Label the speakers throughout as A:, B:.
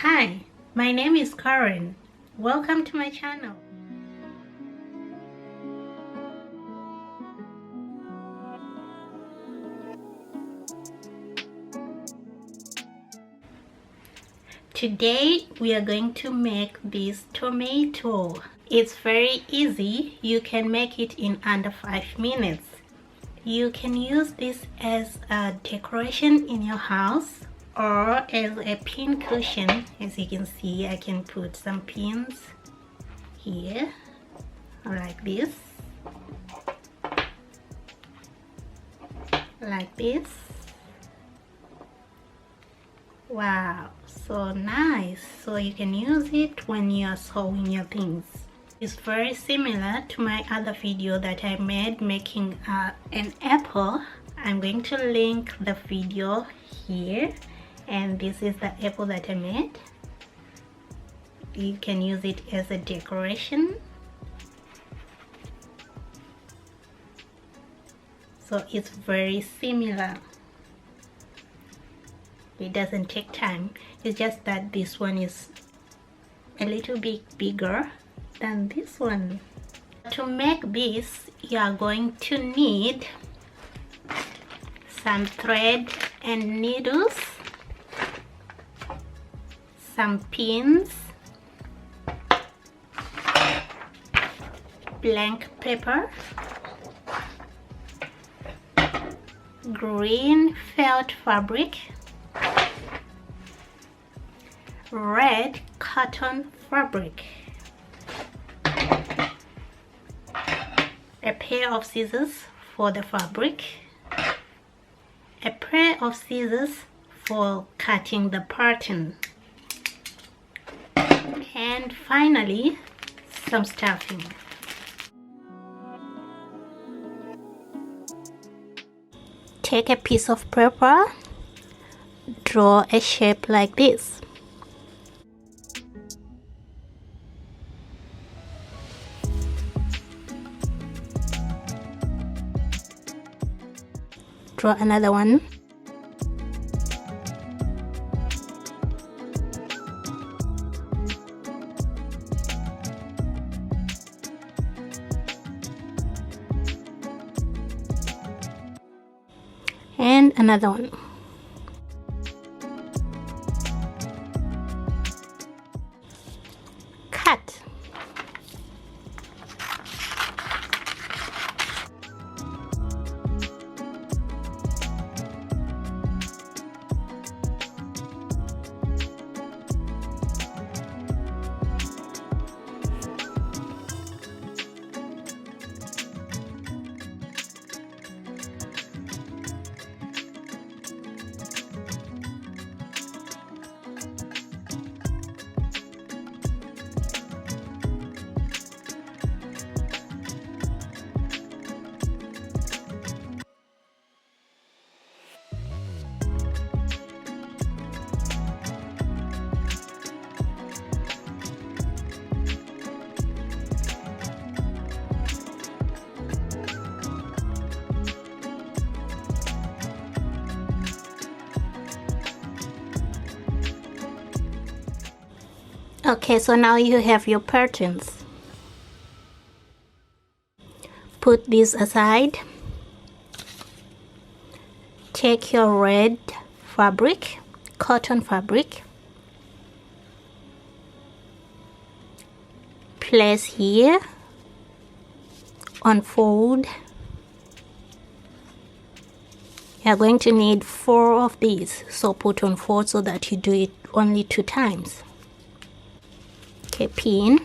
A: Hi, my name is Karen. Welcome to my channel. Today we are going to make this tomato. It's very easy. You can make it in under 5 minutes. You can use this as a decoration in your house or as a pin cushion. As you can see, I can put some pins here like this, like this. Wow, so nice. So you can use it when you are sewing your things. It's very similar to my other video that I made making an apple. I'm going to link the video here, and this is the apple that I made. You can use it as a decoration. So it's very similar. It doesn't take time. It's just that this one is a little bit bigger than this one. To make this, you are going to need some thread and needles, some pins, blank paper, green felt fabric, red cotton fabric, a pair of scissors for the fabric, a pair of scissors for cutting the pattern, and finally some stuffing. Take a piece of paper, draw a shape like this. Draw another one. And another one. Cut. Okay, so now you have your patterns. Put this aside. Take your red fabric, cotton fabric, place here, unfold. You are going to need 4 of these, so put on 4 so that you do it only 2 times. Okay, pin,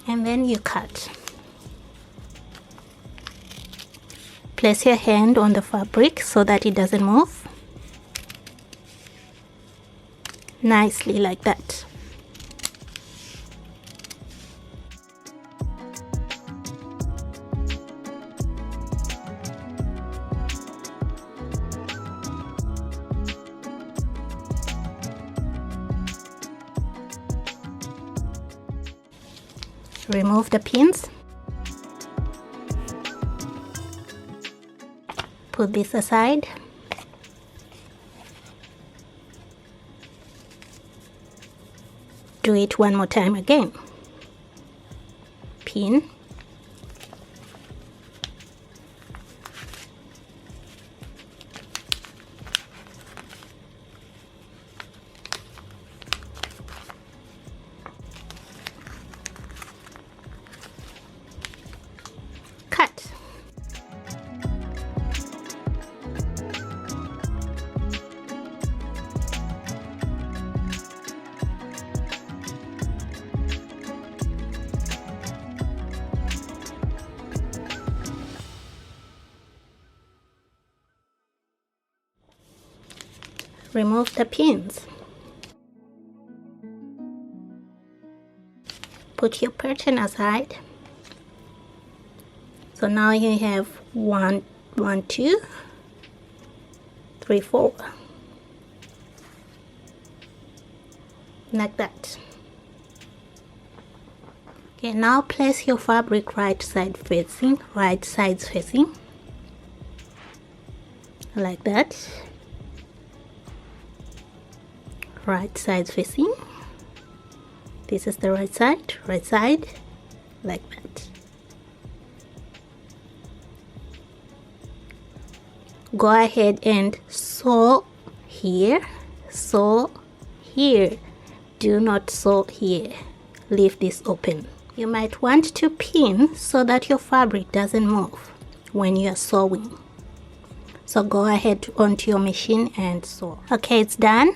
A: and then you cut. Place your hand on the fabric so that it doesn't move. Nicely like that. Remove the pins. Put this aside. Do it one more time again. Pin. Cut. Remove the pins. Put your curtain aside. So now you have 1, 2, 3, 4. Like that. Okay, now place your fabric right sides facing, like that. Right sides facing. This is the right side, like that. Go ahead and sew here, sew here. Do not sew here. Leave this open. You might want to pin so that your fabric doesn't move when you are sewing. So go ahead onto your machine and sew. Okay, it's done.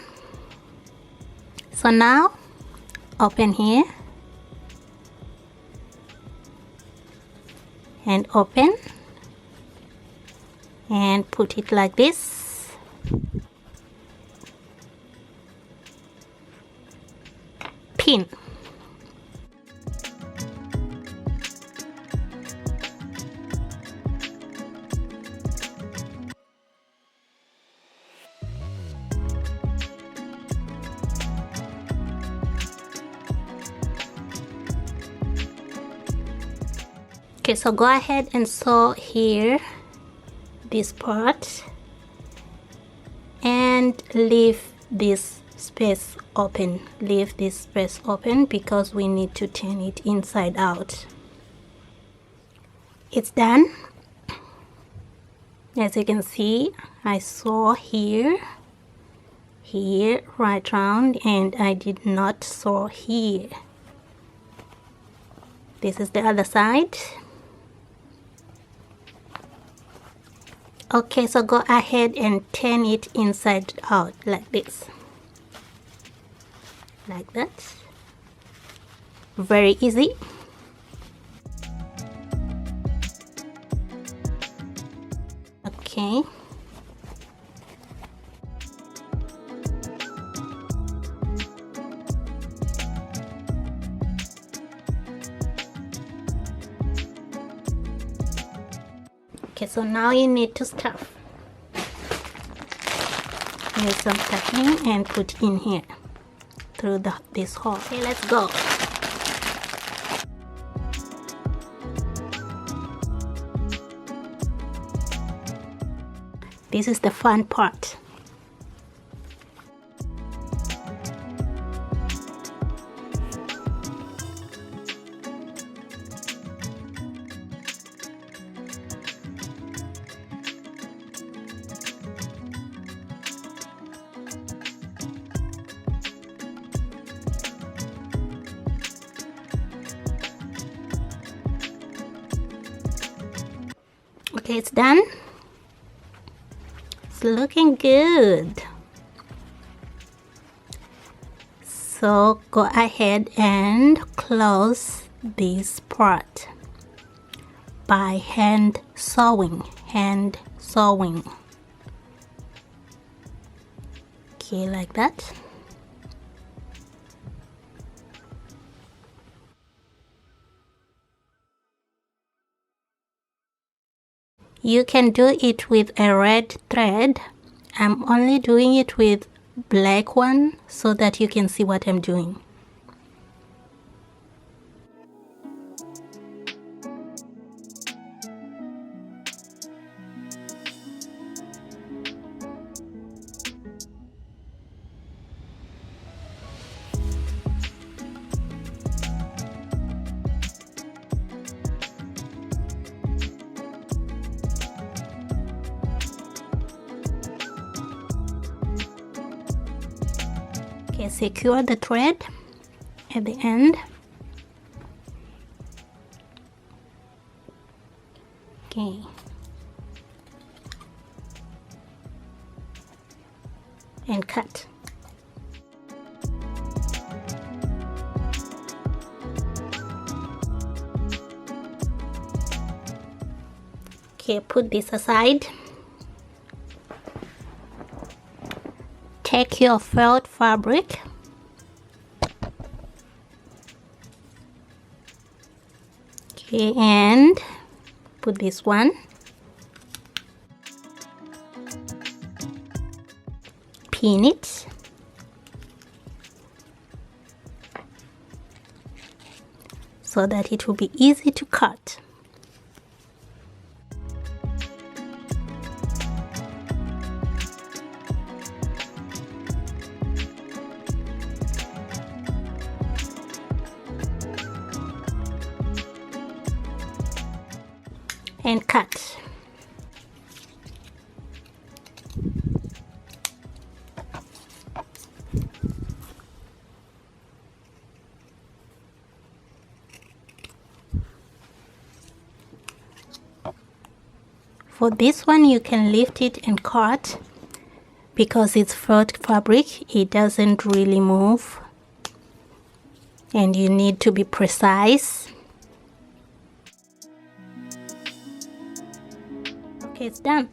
A: So now open here and open and put it like this. Pin. Okay, so go ahead and sew here this part and leave this space open. Leave this space open because we need to turn it inside out. It's done. As you can see, I sew here, right round, and I did not sew here. This is the other side. Okay, so go ahead and turn it inside out like this. Like that. Very easy. Okay. Okay, so now you need to stuff. Use some stuffing and put in here through this hole. Okay, let's go. This is the fun part. Okay, it's done. It's looking good. So go ahead and close this part by hand sewing. Okay, like that. You can do it with a red thread. I'm only doing it with black one so that you can see what I'm doing. Okay, secure the thread at the end. Okay. And cut. Okay, put this aside. Take your felt fabric, okay, and put this one, pin it, so that it will be easy to cut. And cut. For this one, you can lift it and cut. Because it's felt fabric, it doesn't really move, and you need to be precise. Okay, it's done.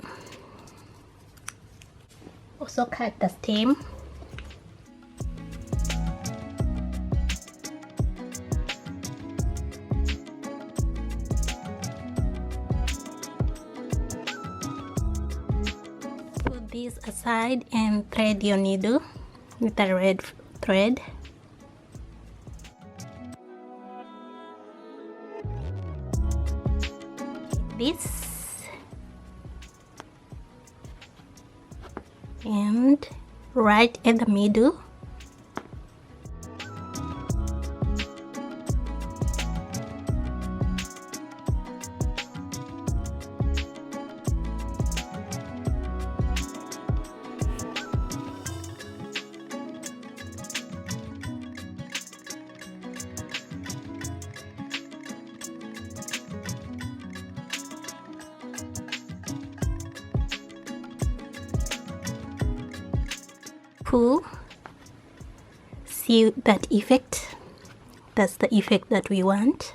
A: Also cut the stem. Put this aside and thread your needle with a red thread. This. And right at the middle, pull. See that effect? That's the effect that we want.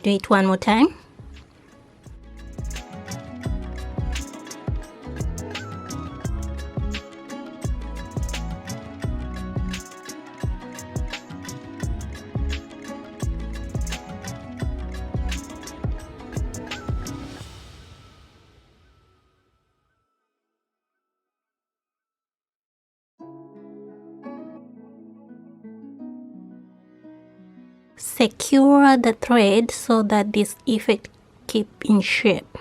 A: Do it one more time. Secure the thread so that this effect keep in shape.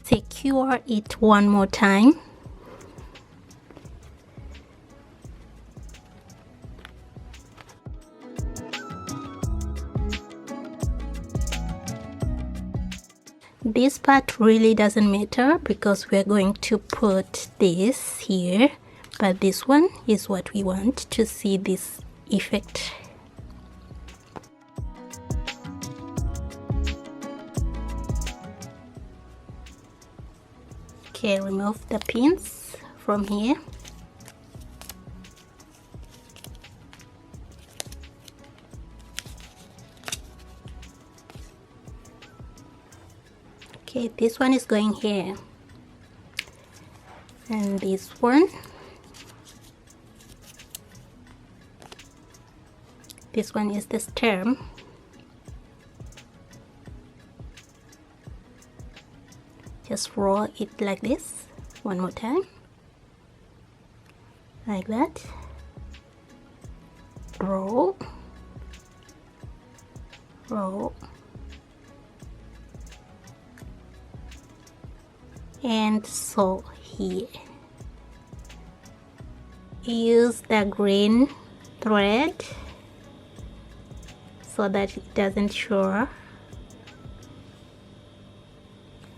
A: Secure it one more time. This part really doesn't matter because we're going to put this here, but this one is what we want to see this effect. Okay, remove the pins from here. Okay, this one is going here, and this one, is the stem. Just roll it like this one more time, like that. Roll, roll, and sew here. use the green thread so that it doesn't show,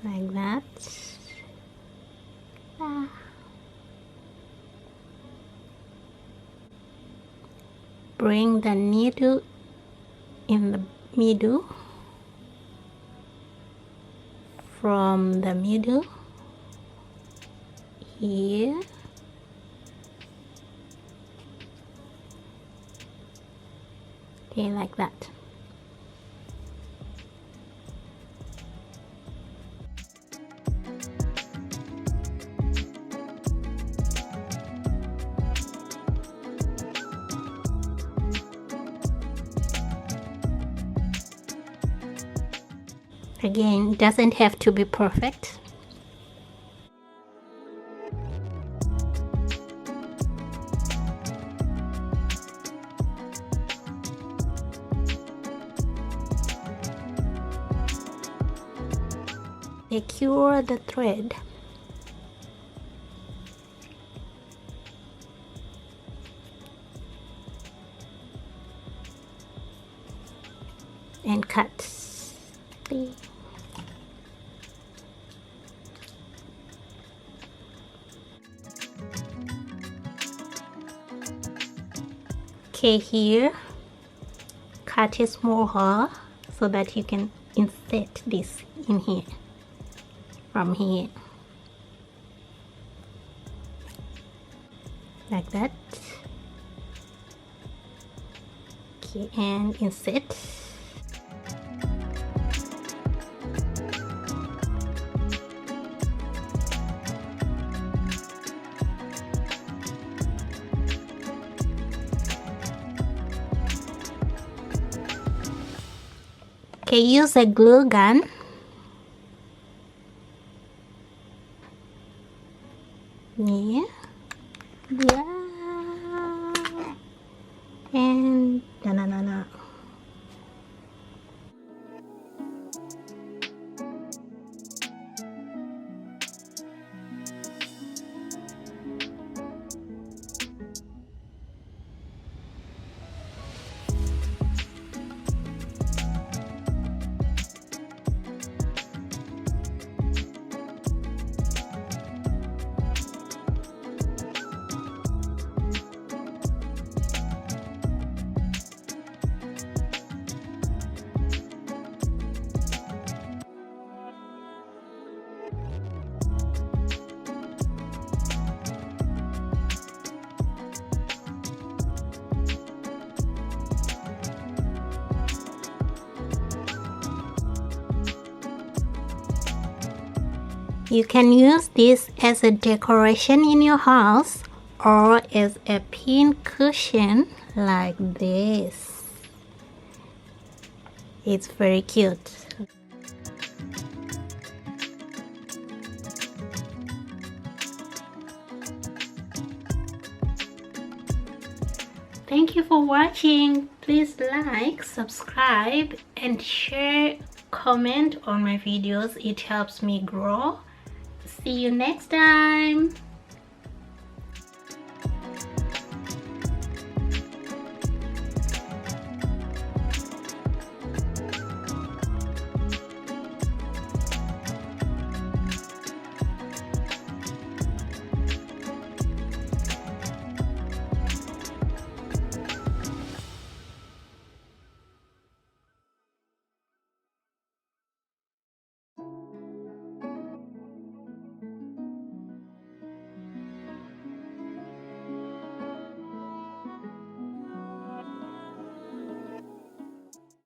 A: like that. Bring the needle in the middle, from the middle here, okay, like that. Again, it doesn't have to be perfect. Secure the thread. And cut. See? Okay, here, cut a small hole so that you can insert this in here, from here, like that. Okay, and insert. Okay, use a glue gun. Yeah. And no. You can use this as a decoration in your house or as a pin cushion like this. It's very cute. Thank you for watching. Please like, subscribe, and share, comment on my videos. It helps me grow. See you next time.